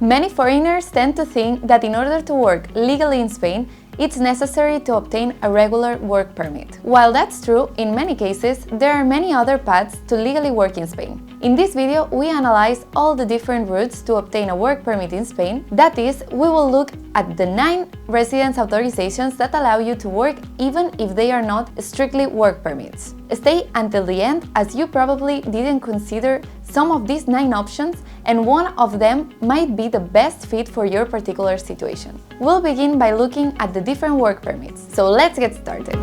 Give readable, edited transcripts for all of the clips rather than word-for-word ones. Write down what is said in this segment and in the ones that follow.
Many foreigners tend to think that in order to work legally in Spain, it's necessary to obtain a regular work permit. While that's true, in many cases, there are many other paths to legally work in Spain. In this video, we analyze all the different routes to obtain a work permit in Spain. That is, we will look at the 9 residence authorizations that allow you to work even if they are not strictly work permits. Stay until the end, as you probably didn't consider some of these 9 options, and one of them might be the best fit for your particular situation. We'll begin by looking at the different work permits. So let's get started.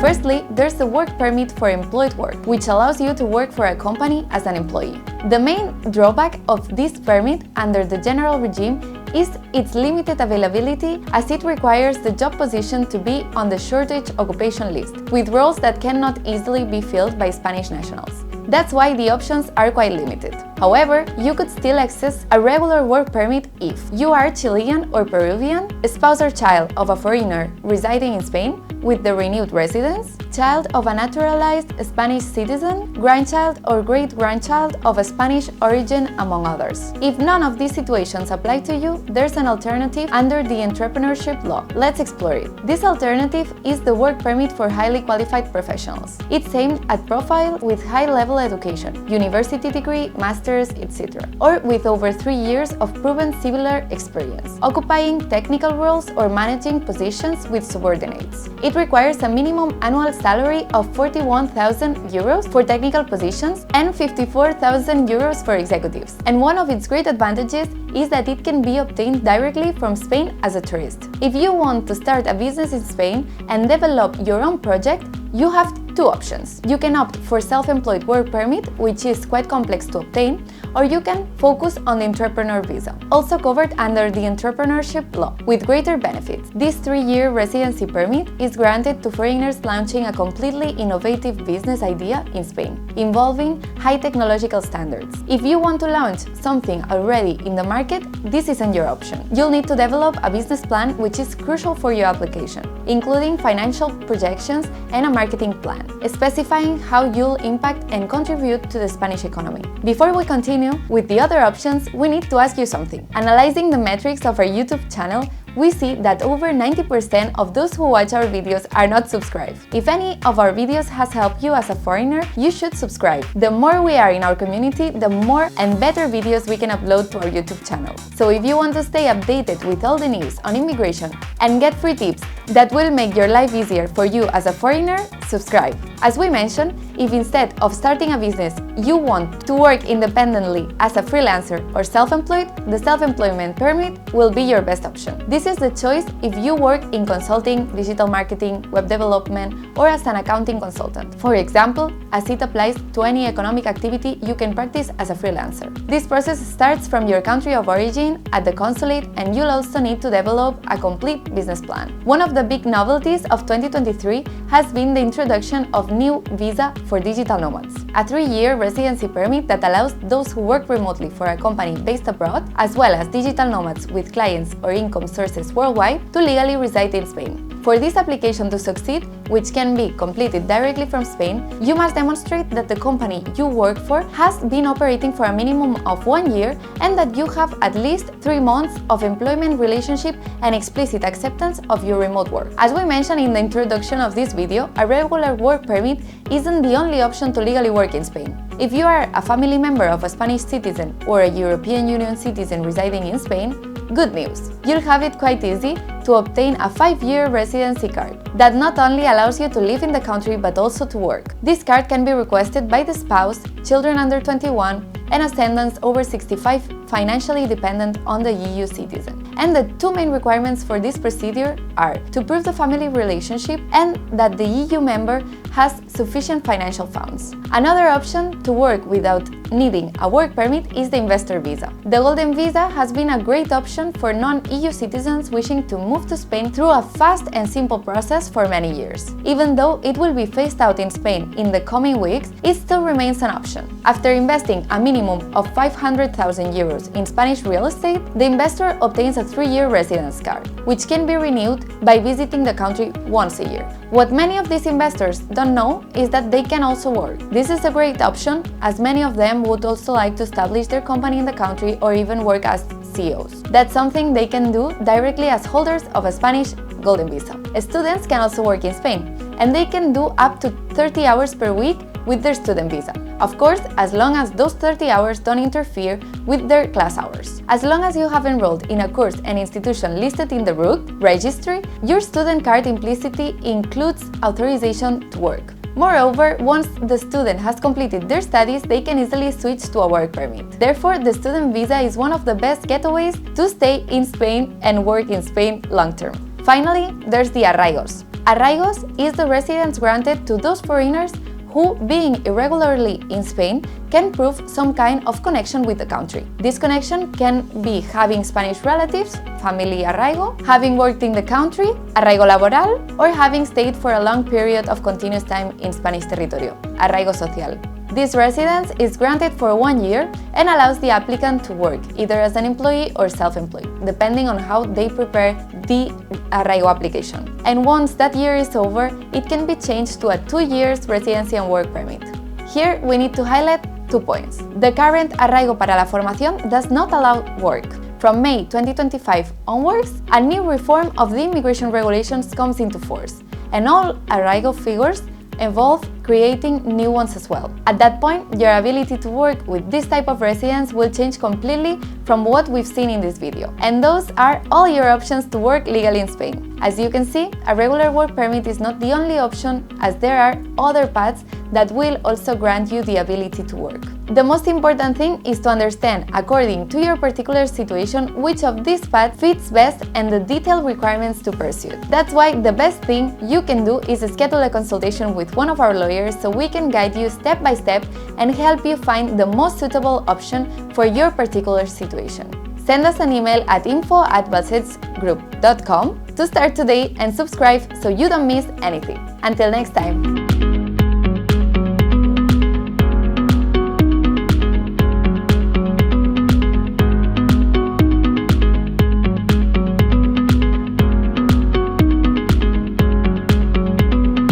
Firstly, there's the work permit for employed work, which allows you to work for a company as an employee. The main drawback of this permit under the general regime is its limited availability, as it requires the job position to be on the shortage occupation list, with roles that cannot easily be filled by Spanish nationals. That's why the options are quite limited. However, you could still access a regular work permit if you are Chilean or Peruvian, a spouse or child of a foreigner residing in Spain with the renewed residence, child of a naturalized Spanish citizen, grandchild or great-grandchild of a Spanish origin, among others. If none of these situations apply to you, there's an alternative under the entrepreneurship law. Let's explore it. This alternative is the work permit for highly qualified professionals. It's aimed at profile with high-level education, university degree, masters, etc., or with over 3 years of proven similar experience, occupying technical roles or managing positions with subordinates. It requires a minimum annual salary of 41,000 euros for technical positions and 54,000 euros for executives. And one of its great advantages is that it can be obtained directly from Spain as a tourist. If you want to start a business in Spain and develop your own project, you have 2 options. You can opt for self-employed work permit, which is quite complex to obtain, or you can focus on the entrepreneur visa, also covered under the entrepreneurship law, with greater benefits. This 3-year residency permit is granted to foreigners launching a completely innovative business idea in Spain, involving high technological standards. If you want to launch something already in the market, this isn't your option. You'll need to develop a business plan, which is crucial for your application, including financial projections and a marketing plan, specifying how you'll impact and contribute to the Spanish economy. Before we continue with the other options, we need to ask you something. Analyzing the metrics of our YouTube channel, we see that over 90% of those who watch our videos are not subscribed. If any of our videos has helped you as a foreigner, you should subscribe. The more we are in our community, the more and better videos we can upload to our YouTube channel. So if you want to stay updated with all the news on immigration and get free tips that will make your life easier for you as a foreigner, subscribe. As we mentioned, if instead of starting a business, you want to work independently as a freelancer or self-employed, the self-employment permit will be your best option. This is the choice if you work in consulting, digital marketing, web development, or as an accounting consultant. For example, as it applies to any economic activity you can practice as a freelancer. This process starts from your country of origin at the consulate, and you'll also need to develop a complete business plan. One of the big novelties of 2023 has been the introduction of new visa for digital nomads, a 3-year residency permit that allows those who work remotely for a company based abroad, as well as digital nomads with clients or income sources worldwide, to legally reside in Spain. For this application to succeed, which can be completed directly from Spain, you must demonstrate that the company you work for has been operating for a minimum of 1 year and that you have at least 3 months of employment relationship and explicit acceptance of your remote work. As we mentioned in the introduction of this video, a regular work permit isn't the only option to legally work in Spain. If you are a family member of a Spanish citizen or a European Union citizen residing in Spain, good news! You'll have it quite easy to obtain a 5-year residency card that not only allows you to live in the country but also to work. This card can be requested by the spouse, children under 21, and ascendants over 65 financially dependent on the EU citizen. And the 2 main requirements for this procedure are to prove the family relationship and that the EU member has sufficient financial funds. Another option to work without needing a work permit is the investor visa. The Golden Visa has been a great option for non-EU citizens wishing to move to Spain through a fast and simple process for many years. Even though it will be phased out in Spain in the coming weeks, it still remains an option. After investing a minimum of 500,000 euros in Spanish real estate, the investor obtains a 3-year residence card, which can be renewed by visiting the country once a year. What many of these investors don't know is that they can also work. This is a great option, as many of them would also like to establish their company in the country or even work as CEOs. That's something they can do directly as holders of a Spanish Golden Visa. Students can also work in Spain, and they can do up to 30 hours per week with their student visa. Of course, as long as those 30 hours don't interfere with their class hours. As long as you have enrolled in a course and institution listed in the RUC registry, your student card implicitly includes authorization to work. Moreover, once the student has completed their studies, they can easily switch to a work permit. Therefore, the student visa is one of the best getaways to stay in Spain and work in Spain long-term. Finally, there's the Arraigos. Arraigos is the residence granted to those foreigners who, being irregularly in Spain, can prove some kind of connection with the country. This connection can be having Spanish relatives, family arraigo, having worked in the country, arraigo laboral, or having stayed for a long period of continuous time in Spanish territorio, arraigo social. This residence is granted for 1 year and allows the applicant to work either as an employee or self-employed, depending on how they prepare the Arraigo application. And once that year is over, it can be changed to a 2 years residency and work permit. Here we need to highlight 2 points. The current Arraigo para la Formación does not allow work. From May 2025 onwards, a new reform of the immigration regulations comes into force, and all Arraigo figures involve creating new ones as well. At that point, your ability to work with this type of residence will change completely from what we've seen in this video. And those are all your options to work legally in Spain. As you can see, a regular work permit is not the only option, as there are other paths that will also grant you the ability to work. The most important thing is to understand, according to your particular situation, which of these paths fits best and the detailed requirements to pursue. That's why the best thing you can do is schedule a consultation with one of our lawyers so we can guide you step by step and help you find the most suitable option for your particular situation. Send us an email at info@balsetsgroup.com to start today and subscribe so you don't miss anything. Until next time!